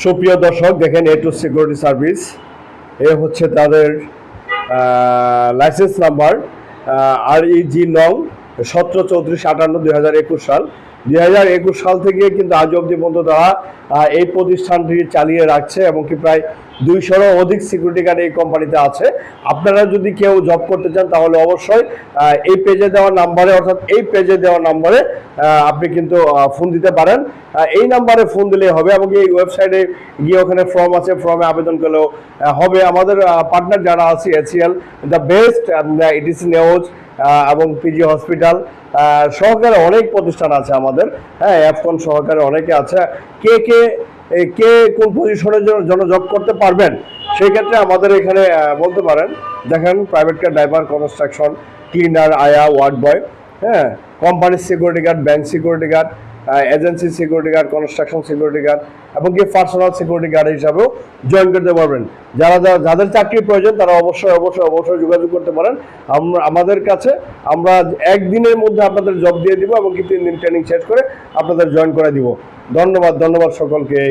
সুপ্রিয় দর্শক দেখেন এ টু সিকিউরিটি সার্ভিস এ হচ্ছে তাদের লাইসেন্স নাম্বার REG নং 173458 2021 সাল 2021 সাল থেকে কিন্তু আজ অবধি পর্যন্ত তারা এই প্রতিষ্ঠানটি চালিয়ে রাখছে এবং কি প্রায় 200-এরও অধিক সিকিউরিটি গার্ড এই কোম্পানিতে আছে। আপনারা যদি কেউ জব করতে চান তাহলে অবশ্যই এই পেজে দেওয়া নাম্বারে অর্থাৎ এই পেজে দেওয়া নাম্বারে আপনি কিন্তু ফোন দিতে পারেন। এই নাম্বারে ফোন দিলেই হবে এবং এই ওয়েবসাইটে গিয়ে ওখানে ফর্ম আছে, ফর্মে আবেদন করলেও হবে। আমাদের পার্টনার যারা আছে HCL দ্য বেস্ট, ETC নেওজ এবং PG হসপিটাল সহকারে অনেক প্রতিষ্ঠান আছে আমাদের, হ্যাঁ, অ্যাপকন সহকারে অনেকে আছে। কে কোন পজিশনের জন্য জব করতে পারবেন সেই ক্ষেত্রে আমাদের এখানে বলতে পারেন। দেখেন, private car driver, construction, cleaner, আয়া, ওয়ার্ড বয়, হ্যাঁ, কোম্পানির security guard, bank security guard, agency security guard, construction security guard এবং কি পার্সোনাল সিকিউরিটি গার্ড হিসাবেও জয়েন করতে পারবেন। যাদের চাকরির প্রয়োজন তারা অবশ্যই যোগাযোগ করতে পারেন আমাদের কাছে। আমরা একদিনের মধ্যে আপনাদের জব দিয়ে দিব এবং কি 3 দিন ট্রেনিং শেষ করে আপনাদের জয়েন করে দিব। ধন্যবাদ সকলকে।